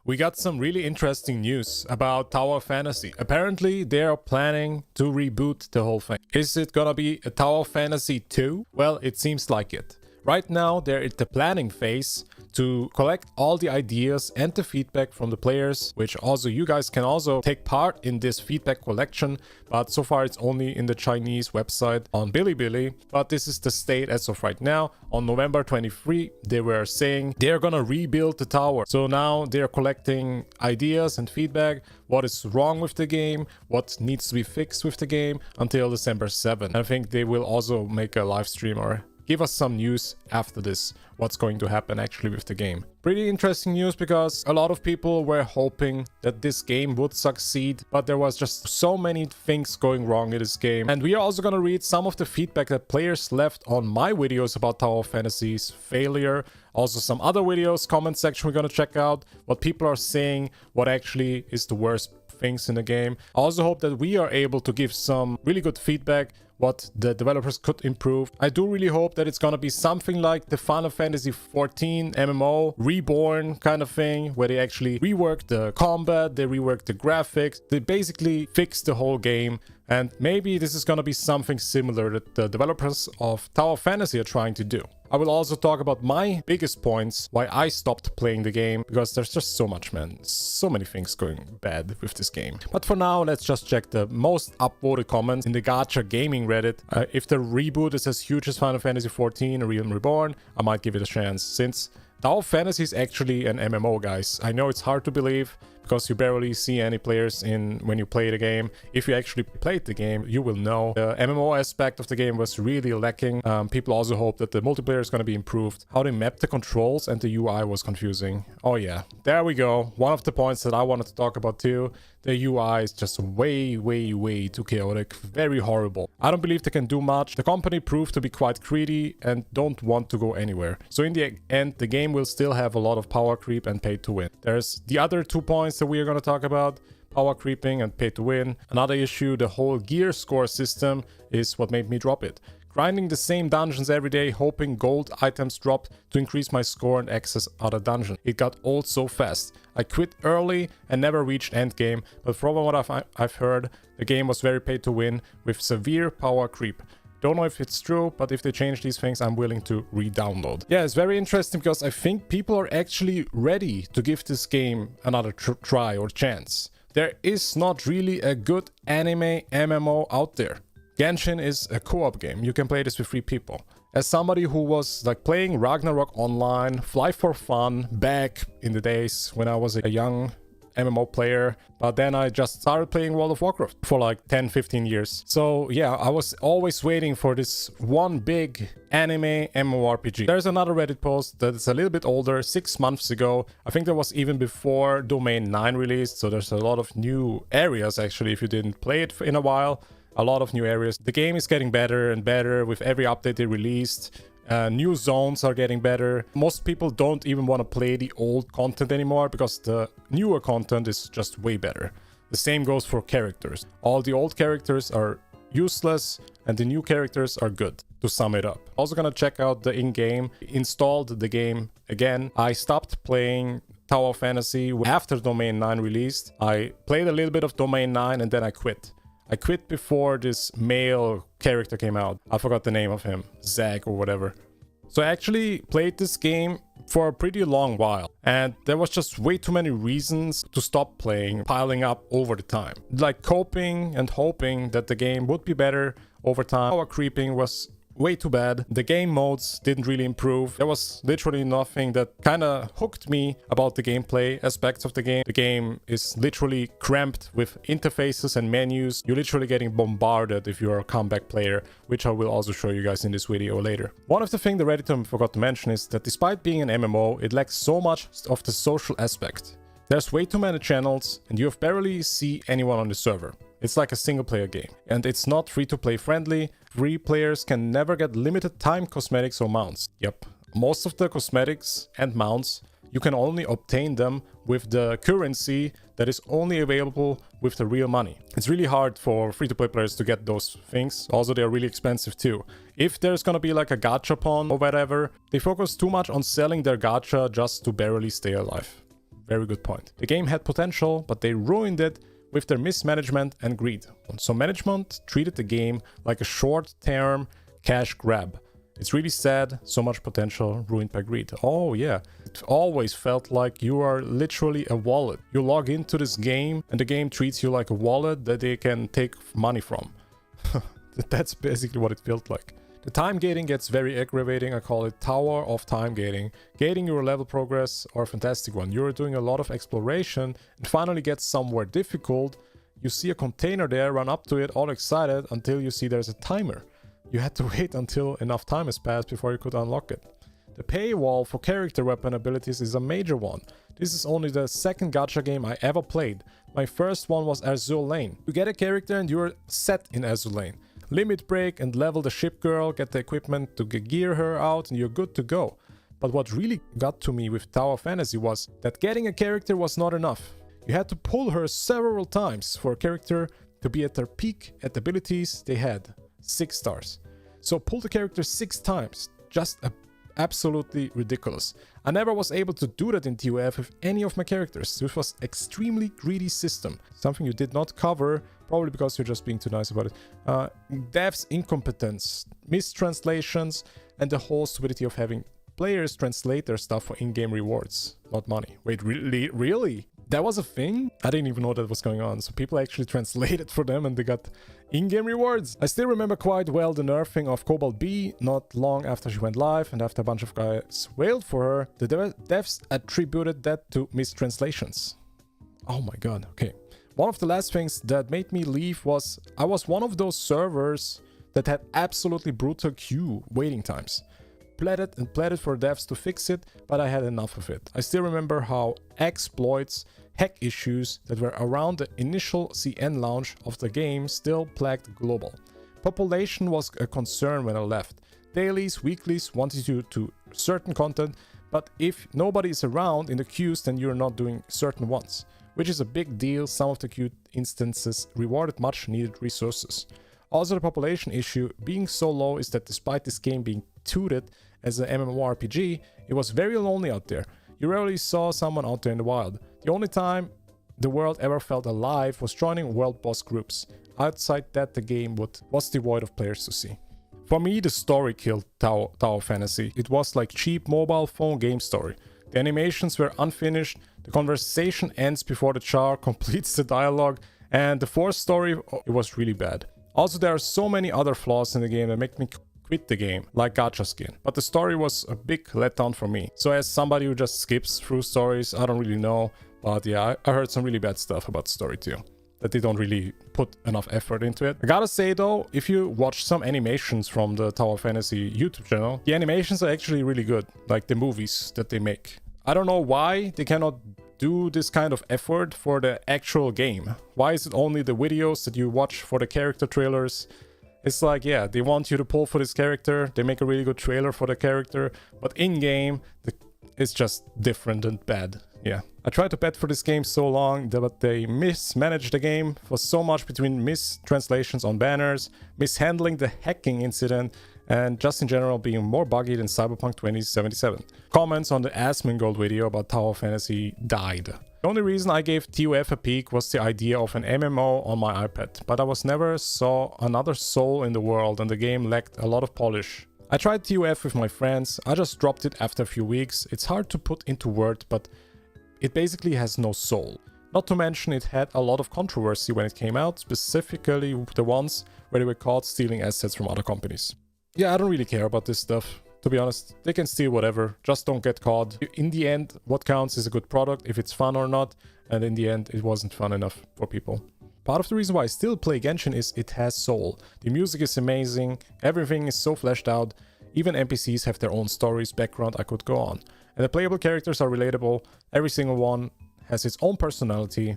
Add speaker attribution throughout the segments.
Speaker 1: We got some really interesting news about Tower Fantasy. Apparently, they are planning to reboot the whole thing. Is it gonna be a Tower Fantasy 2? Well, it seems like it. Right now, they're at the planning phase to collect all the ideas and the feedback from the players, which also you guys can also take part in this feedback collection, but so far it's only in the Chinese website on Bilibili. But this is the state as of right now. On November 23, they were saying they're gonna rebuild the tower. So now they're collecting ideas and feedback, what is wrong with the game, what needs to be fixed with the game until December 7th. I think they will also make a live stream or give us some news after this, what's going to happen actually with the game. Pretty interesting news because a lot of people were hoping that this game would succeed, but there was just so many things going wrong in this game. And we are also gonna read some of the feedback that players left on my videos about Tower Fantasy's failure. Also some other videos, comment section we're gonna check out, what people are saying, what actually is the worst things in the game. I also hope that we are able to give some really good feedback what the developers could improve. I do really hope that it's gonna be something like the Final Fantasy 14 MMO Reborn kind of thing, where they actually rework the combat, they rework the graphics, they basically fix the whole game. And maybe this is gonna be something similar that the developers of Tower Fantasy are trying to do. I will also talk about my biggest points why I stopped playing the game, because there's just so much, man. So many things going bad with this game. But for now, let's just check the most upvoted comments in the Gacha Gaming Reddit. If the reboot is as huge as Final Fantasy 14 Realm Reborn, I might give it a chance, since Tower Fantasy is actually an MMO, guys. I know it's hard to believe, because you barely see any players in when you play the game. If you actually played the game, you will know. The MMO aspect of the game was really lacking. People also hope that the multiplayer is going to be improved. How they mapped the controls and the UI was confusing. Oh yeah, there we go. One of the points that I wanted to talk about too. The UI is just way too chaotic. Very horrible. I don't believe they can do much. The company proved to be quite greedy and don't want to go anywhere. So in the end, the game will still have a lot of power creep and pay to win. There's the other 2 points that we are going to talk about. Power creeping and pay to win. Another issue, the whole gear score system is what made me drop it. Grinding the same dungeons every day, hoping gold items dropped to increase my score and access other dungeons. It got old so fast. I quit early and never reached endgame, but from what I've heard, the game was very pay to win with severe power creep. Don't know if it's true, but if they change these things, I'm willing to re-download. Yeah, it's very interesting because I think people are actually ready to give this game another try or chance. There is not really a good anime MMO out there. Genshin is a co-op game. You can play this with 3 people. As somebody who was like playing Ragnarok online, Fly for Fun, back in the days when I was a young MMO player, but then I just started playing World of Warcraft for like 10-15 years. So yeah, I was always waiting for this one big anime MMORPG. There's another Reddit post that is a little bit older, 6 months ago. I think that was even before Domain 9 released, so there's a lot of new areas actually if you didn't play it in a while. A lot of new areas. The game is getting better and better with every update they released. New zones are getting better. Most people don't even want to play the old content anymore because the newer content is just way better. The same goes for characters. All the old characters are useless and the new characters are good, to sum it up. Also gonna check out the in-game. Installed the game again. I stopped playing Tower Fantasy after Domain 9 released. I played a little bit of Domain 9 and then I quit. I quit before this male character came out. I forgot the name of him. Zag or whatever. So I actually played this game for a pretty long while. And there was just way too many reasons to stop playing, piling up over the time. Like coping and hoping that the game would be better over time. Power creeping was way too bad. The game modes didn't really improve. There was literally nothing that kind of hooked me about the gameplay aspects of the game. The game is literally cramped with interfaces and menus. You're literally getting bombarded if you're a comeback player, which I will also show you guys in this video later. One of the things the Redditor forgot to mention is that despite being an MMO, it lacks so much of the social aspect. There's way too many channels and you barely see anyone on the server. It's like a single player game, and it's not free-to-play friendly. Free players can never get limited time cosmetics or mounts. Yep, most of the cosmetics and mounts, you can only obtain them with the currency that is only available with the real money. It's really hard for free-to-play players to get those things. Also, they're really expensive too. If there's gonna be like a gachapon or whatever, they focus too much on selling their gacha just to barely stay alive. Very good point. The game had potential, but they ruined it with their mismanagement and greed. So management treated the game like a short-term cash grab. It's really sad, so much potential ruined by greed. Oh yeah, it always felt like you are literally a wallet. You log into this game and the game treats you like a wallet that they can take money from. That's basically what it felt like. The time gating gets very aggravating. I call it Tower of Time gating. Gating your level progress are a fantastic one. You're doing a lot of exploration and finally get somewhere difficult. You see a container there, run up to it all excited until you see there's a timer. You had to wait until enough time has passed before you could unlock it. The paywall for character weapon abilities is a major one. This is only the second gacha game I ever played. My first one was Azure Lane. You get a character and you're set in Azure Lane. Limit break and level the ship girl, get the equipment to gear her out, and you're good to go. But what really got to me with Tower Fantasy was that getting a character was not enough. You had to pull her several times for a character to be at their peak at the abilities they had. 6 stars. So pull the character 6 times. Just absolutely ridiculous. I never was able to do that in TOF with any of my characters. This was extremely greedy system. Something you did not cover, probably because you're just being too nice about it. Devs incompetence, mistranslations, and the whole stupidity of having players translate their stuff for in-game rewards, not money. Wait, really? Really? That was a thing? I didn't even know that was going on. So people actually translated for them and they got in-game rewards. I still remember quite well the nerfing of Cobalt B not long after she went live, and after a bunch of guys wailed for her, the devs attributed that to mistranslations. Oh my god, okay. One of the last things that made me leave was I was one of those servers that had absolutely brutal queue waiting times. Pleaded for devs to fix it, but I had enough of it. I still remember how exploits, hack issues that were around the initial CN launch of the game still plagued global. Population was a concern when I left. Dailies, weeklies wanted you to certain content, but if nobody is around in the queues, then you're not doing certain ones, which is a big deal. Some of the queue instances rewarded much needed resources. Also, the population issue being so low is that despite this game being touted as an MMORPG, it was very lonely out there. You rarely saw someone out there in the wild. The only time the world ever felt alive was joining world boss groups. Outside that, the game was devoid of players to see. For me, the story killed Tower Fantasy. It was like cheap mobile phone game story. The animations were unfinished, the conversation ends before the char completes the dialogue, and the fourth story, it was really bad. Also, there are so many other flaws in the game that make me quit the game, like gacha skin. But the story was a big letdown for me. So as somebody who just skips through stories, I don't really know. But yeah, I heard some really bad stuff about the story too. That they don't really put enough effort into it. I gotta say though, if you watch some animations from the Tower Fantasy YouTube channel, the animations are actually really good. Like the movies that they make. I don't know why they cannot do this kind of effort for the actual game. Why is it only the videos that you watch for the character trailers? It's like, yeah, they want you to pull for this character, they make a really good trailer for the character, but in-game, it's just different and bad. Yeah. I tried to bet for this game so long, but they mismanaged the game for so much between mistranslations on banners, mishandling the hacking incident, and just in general being more buggy than Cyberpunk 2077. Comments on the Asmongold video about Tower Fantasy died. The only reason I gave TOF a peek was the idea of an MMO on my iPad, but I was never saw another soul in the world and the game lacked a lot of polish. I tried TOF with my friends, I just dropped it after a few weeks. It's hard to put into words, but it basically has no soul. Not to mention it had a lot of controversy when it came out, specifically the ones where they were caught stealing assets from other companies. Yeah, I don't really care about this stuff. To be honest, they can steal whatever, just don't get caught. In the end, what counts is a good product, if it's fun or not, and in the end, it wasn't fun enough for people. Part of the reason why I still play Genshin is it has soul. The music is amazing, everything is so fleshed out, even NPCs have their own stories, background, I could go on. And the playable characters are relatable, every single one has its own personality.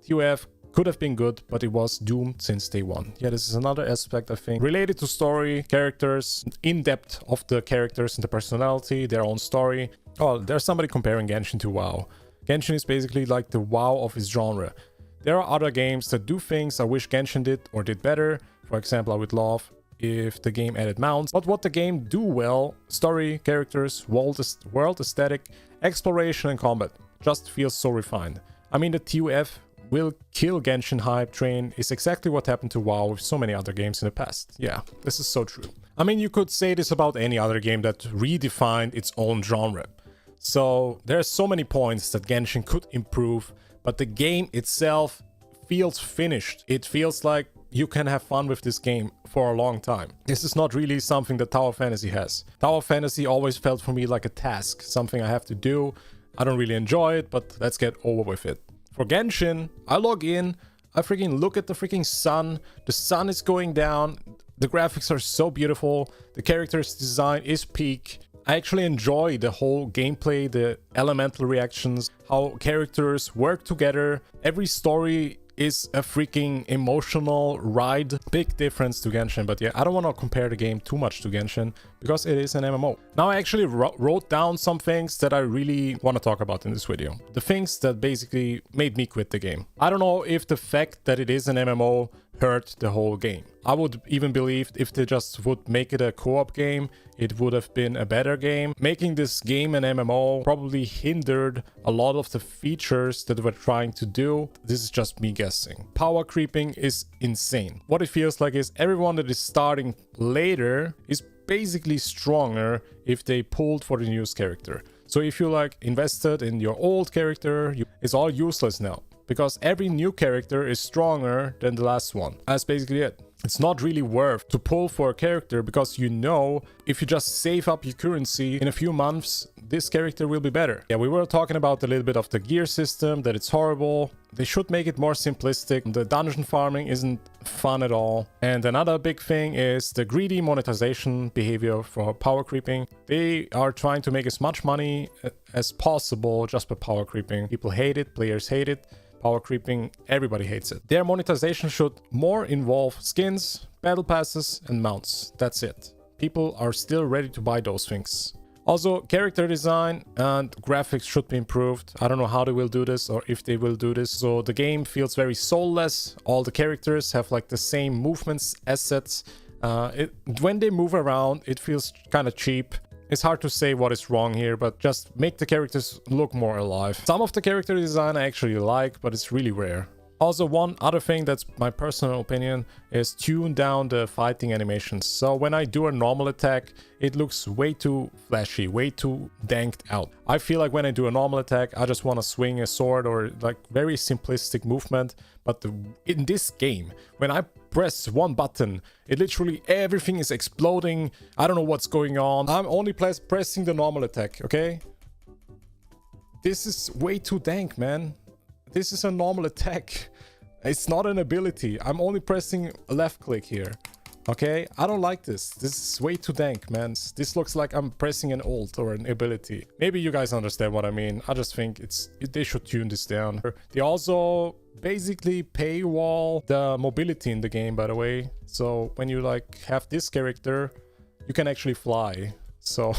Speaker 1: TOF could have been good, but it was doomed since day one. Yeah, this is another aspect, I think, related to story, characters, in-depth of the characters and the personality, their own story. Oh, there's somebody comparing Genshin to WoW. Genshin is basically like the WoW of its genre. There are other games that do things I wish Genshin did or did better. For example, I would love if the game added mounts. But what the game do well, story, characters, world aesthetic, exploration and combat. just feels so refined. I mean, the TUF will kill Genshin hype train is exactly what happened to WoW with so many other games in the past. Yeah, this is so true. I mean, you could say this about any other game that redefined its own genre. So there's so many points that Genshin could improve, but the game itself feels finished. It feels like you can have fun with this game for a long time. This is not really something that Tower Fantasy has. Tower Fantasy always felt for me like a task, something I have to do. I don't really enjoy it, but let's get over with it. For Genshin, I log in, I freaking look at the freaking sun. The sun is going down. The graphics are so beautiful. The character's design is peak. I actually enjoy the whole gameplay, the elemental reactions, how characters work together. Every story is a freaking emotional ride. Big difference to Genshin, but yeah, I don't want to compare the game too much to Genshin because it is an MMO. Now I actually wrote down some things that I really want to talk about in this video. The things that basically made me quit the game. I don't know if the fact that it is an MMO hurt the whole game. I would even believe if they just would make it a co-op game, it would have been a better game. Making this game an MMO probably hindered a lot of the features that we're trying to do. This is just me guessing. Power creeping is insane. What it feels like is everyone that is starting later is basically stronger if they pulled for the newest character. So if you like invested in your old character, it's all useless now, because every new character is stronger than the last one. That's basically it. It's not really worth to pull for a character because you know if you just save up your currency in a few months, this character will be better. Yeah, we were talking about a little bit of the gear system, that it's horrible. They should make it more simplistic. The dungeon farming isn't fun at all. And another big thing is the greedy monetization behavior for power creeping. They are trying to make as much money as possible just by power creeping. People hate it, players hate it. Power creeping, everybody hates it. Their monetization should more involve skins, battle passes, and mounts. That's it. People are still ready to buy those things. Also, character design and graphics should be improved. I don't know how they will do this or if they will do this. So the game feels very soulless. All the characters have like the same movements, assets. When they move around, it feels kind of cheap. It's hard to say what is wrong here, but just make the characters look more alive. Some of the character design I actually like, but it's really rare. Also, one other thing that's my personal opinion is tune down the fighting animations. So when I do a normal attack, it looks way too flashy, way too danked out. I feel like when I do a normal attack, I just want to swing a sword or like very simplistic movement. But in this game, when I press one button, it literally everything is exploding. I don't know what's going on. I'm only pressing the normal attack, okay? This is way too dank, man. This is a normal attack. It's not an ability. I'm only pressing left click here. Okay, I don't like this. This is way too dank, man. This looks like I'm pressing an ult or an ability. Maybe you guys understand what I mean. I just think they should tune this down. They also basically paywall the mobility in the game, by the way. So when you like have this character, you can actually fly. So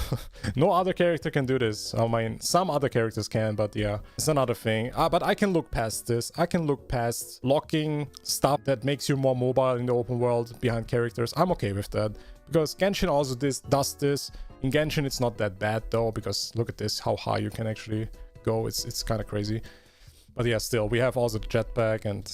Speaker 1: no other character can do this. I mean, some other characters can, but yeah, it's another thing. But I can look past this. I can look past locking stuff that makes you more mobile in the open world behind characters. I'm okay with that because Genshin also does this. In Genshin, it's not that bad though, because look at this, how high you can actually go. It's kind of crazy. But yeah, still, we have also the jetpack and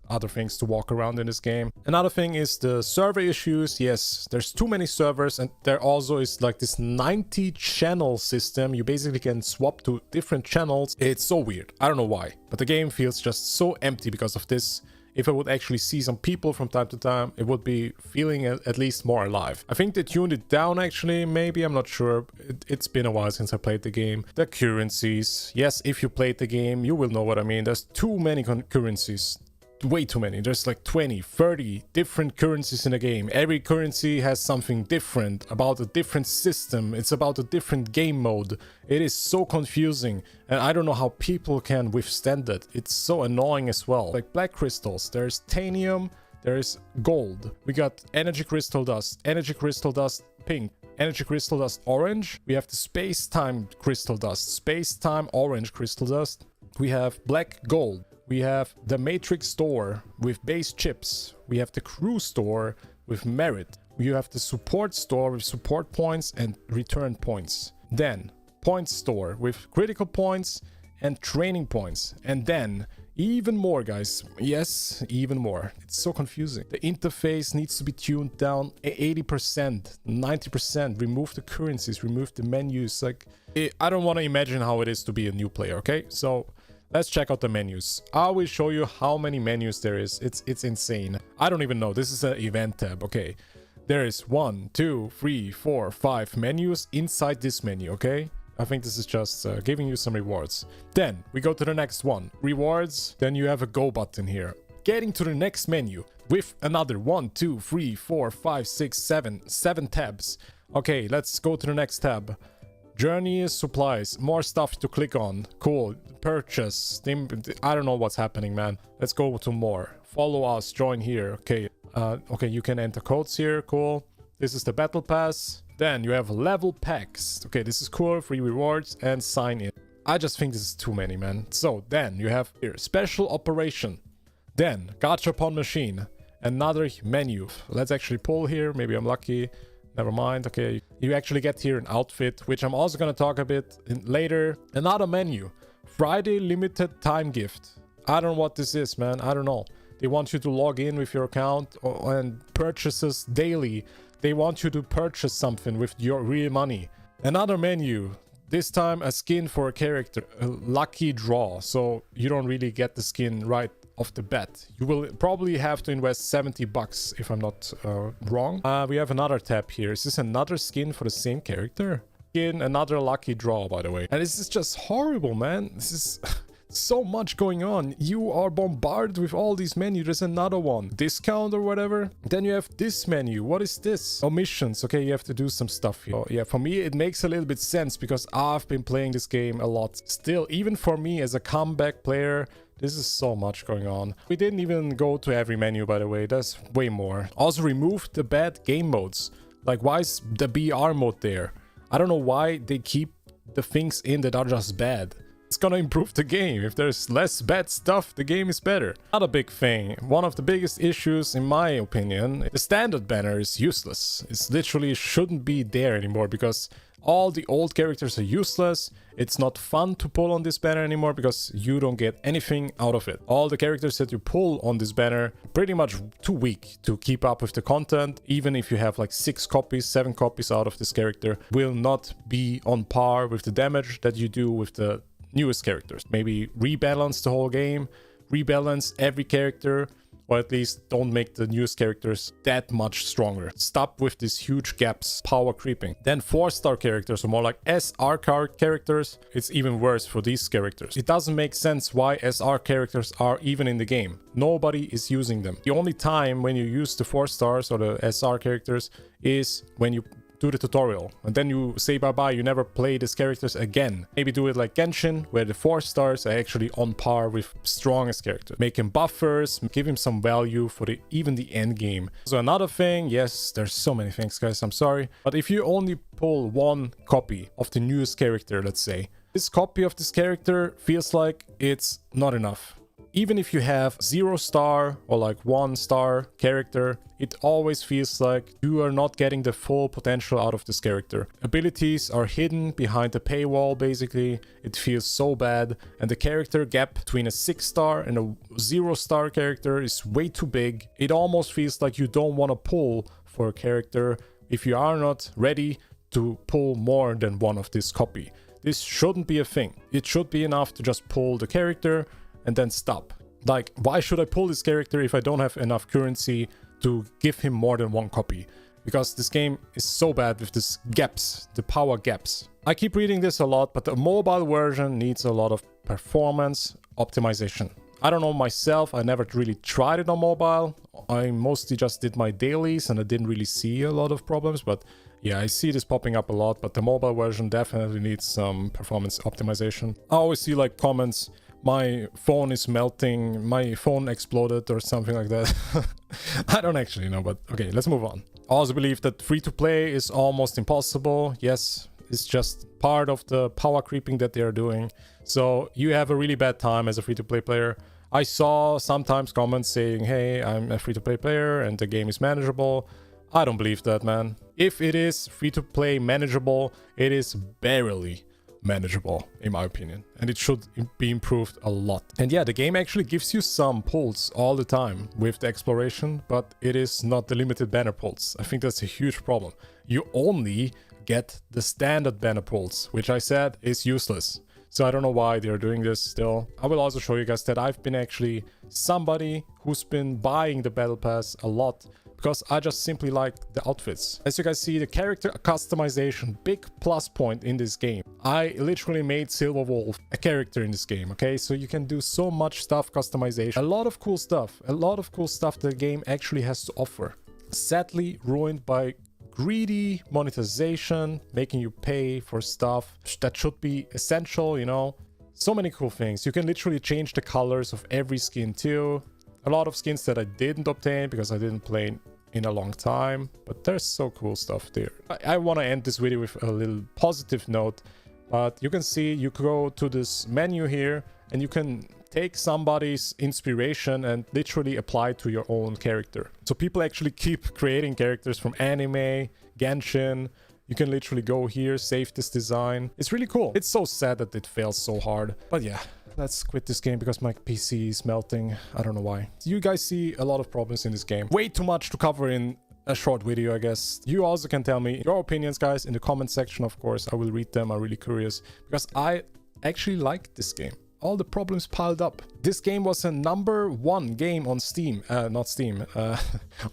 Speaker 1: other things to walk around in this game. Another thing is the server issues. Yes, there's too many servers, and there also is like this 90 channel system. You basically can swap to different channels. It's so weird. I don't know why, but the game feels just so empty because of this. If I would actually see some people from time to time, it would be feeling at least more alive. I think they tuned it down actually, maybe, I'm not sure. It's been a while since I played the game. The currencies. Yes, if you played the game, you will know what I mean. There's too many currencies. Way too many. There's like 20, 30 different currencies in a game. Every currency has something different, about a different system. It's about a different game mode. It is so confusing, and I don't know how people can withstand it. It's so annoying as well. Like black crystals, there's titanium, there's gold. We got energy crystal dust pink, energy crystal dust orange. We have the space-time crystal dust, space-time orange crystal dust. We have black gold. We have the Matrix store with base chips. We have the crew store with merit. We have the support store with support points and return points. Then points store with critical points and training points. And then even more, guys. Yes, even more. It's so confusing. The interface needs to be tuned down 80%, 90%. Remove the currencies, remove the menus. Like, I don't want to imagine how it is to be a new player, okay? So let's check out the menus. I will show you how many menus there is. It's insane. I don't even know. This is an event tab, okay? There is 1, 2, 3, 4, 5 menus inside this menu, okay? I think this is just giving you some rewards. Then we go to the next one. Rewards. Then you have a go button here. Getting to the next menu with another 1, 2, 3, 4, 5, 6, 7 tabs. Okay, let's go to the next tab. Journey, supplies, more stuff to click on. Cool. Purchase. I don't know what's happening, man. Let's go to more. Follow us. Join here. Okay. Okay, you can enter codes here. Cool. This is the battle pass. Then you have level packs. Okay, this is cool. Free rewards and sign in. I just think this is too many, man. So then you have here special operation. Then gachapon machine. Another menu. Let's actually pull here. Maybe I'm lucky. Never mind. Okay, you actually get here an outfit, which I'm also going to talk a bit later. Another menu. Friday limited time gift. I don't know what this is, man. I don't know. They want you to log in with your account and purchases daily. They want you to purchase something with your real money. Another menu. This time a skin for a character. A lucky draw. So you don't really get the skin right off the bat. You will probably have to invest 70 bucks if I'm not wrong. We have another tab here. Is this another skin for the same character? Skin, another lucky draw, by the way. And this is just horrible, man. This is so much going on. You are bombarded with all these menus. There's another one. Discount or whatever. Then you have this menu. What is this? Omissions. Okay, you have to do some stuff here. Oh, yeah, for me, it makes a little bit sense because I've been playing this game a lot. Still, even for me as a comeback player, this is so much going on. We didn't even go to every menu, by the way. There's way more. Also, remove the bad game modes. Like, why is the BR mode there? I don't know why they keep the things in that are just bad. It's gonna improve the game. If there's less bad stuff, the game is better. Another big thing, one of the biggest issues in my opinion, the standard banner is useless. It literally shouldn't be there anymore because all the old characters are useless. It's not fun to pull on this banner anymore because you don't get anything out of it. All the characters that you pull on this banner pretty much too weak to keep up with the content. Even if you have like 6 copies, 7 copies out of this character, will not be on par with the damage that you do with the newest characters. Maybe rebalance the whole game, rebalance every character, or at least don't make the newest characters that much stronger. Stop with these huge gaps, power creeping. Then 4-star characters, or more like SR card characters, it's even worse for these characters. It doesn't make sense why SR characters are even in the game. Nobody is using them. The only time when you use the 4 stars or the SR characters is when you do the tutorial and then you say bye-bye. You never play these characters again. Maybe do it like Genshin, where the 4 stars are actually on par with strongest characters. Make him buffers, give him some value for even the end game. So another thing, yes, there's so many things, guys, I'm sorry, but if you only pull 1 copy of the newest character, let's say, this copy of this character feels like it's not enough. Even if you have 0-star or like 1-star character, it always feels like you are not getting the full potential out of this character. Abilities are hidden behind the paywall, basically. It feels so bad. And the character gap between a 6-star and a 0-star character is way too big. It almost feels like you don't want to pull for a character if you are not ready to pull more than one of this copy. This shouldn't be a thing. It should be enough to just pull the character and then stop. Like, why should I pull this character if I don't have enough currency to give him more than 1 copy? Because this game is so bad with these gaps, the power gaps. I keep reading this a lot, but the mobile version needs a lot of performance optimization. I don't know myself, I never really tried it on mobile. I mostly just did my dailies and I didn't really see a lot of problems, but yeah, I see this popping up a lot, but the mobile version definitely needs some performance optimization. I always see like comments, my phone is melting, my phone exploded or something like that. I don't actually know, but okay, let's move on. I also believe that free-to-play is almost impossible. Yes, it's just part of the power creeping that they are doing. So you have a really bad time as a free-to-play player. I saw sometimes comments saying, hey, I'm a free-to-play player and the game is manageable. I don't believe that, man. If it is free-to-play manageable, it is barely manageable in my opinion, and it should be improved a lot. And yeah, the game actually gives you some pulls all the time with the exploration, but it is not the limited banner pulls. I think that's a huge problem. You only get the standard banner pulls, which I said is useless. So I don't know why they're doing this still. I will also show you guys that I've been actually somebody who's been buying the battle pass a lot because I just simply like the outfits. As you guys see, the character customization, big plus point in this game. I literally made Silver Wolf a character in this game, okay? So you can do so much stuff customization. A lot of cool stuff the game actually has to offer. Sadly ruined by greedy monetization, making you pay for stuff that should be essential, you know? So many cool things. You can literally change the colors of every skin too. A lot of skins that I didn't obtain because I didn't play in a long time, but there's so cool stuff there. I want to end this video with a little positive note, but you can see you go to this menu here and you can take somebody's inspiration and literally apply it to your own character. So people actually keep creating characters from anime, Genshin. You can literally go here, save this design. It's really cool. It's so sad that it fails so hard, but yeah. Let's quit this game because my PC is melting. I don't know why. You guys see a lot of problems in this game. Way too much to cover in a short video, I guess. You also can tell me your opinions, guys, in the comment section, of course. I will read them. I'm really curious because I actually like this game. All the problems piled up. This game was a #1 game on Steam. Not Steam.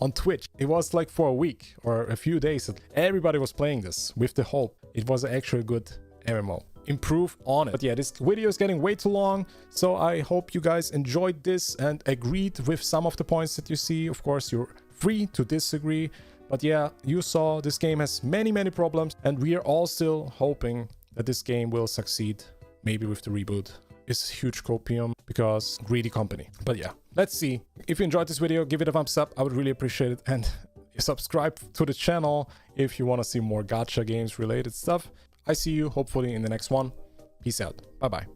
Speaker 1: On Twitch. It was like for a week or a few days. Everybody was playing this with the hope it was actually a good MMO. Improve on it. But yeah, this video is getting way too long, so I hope you guys enjoyed this and agreed with some of the points that you see. Of course, you're free to disagree, but yeah, you saw this game has many problems, and we are all still hoping that this game will succeed, maybe with the reboot. It's huge copium because greedy company. But yeah, let's see. If you enjoyed this video, give it a thumbs up. I would really appreciate it, and subscribe to the channel if you want to see more gacha games related stuff. I see you hopefully in the next one. Peace out. Bye bye.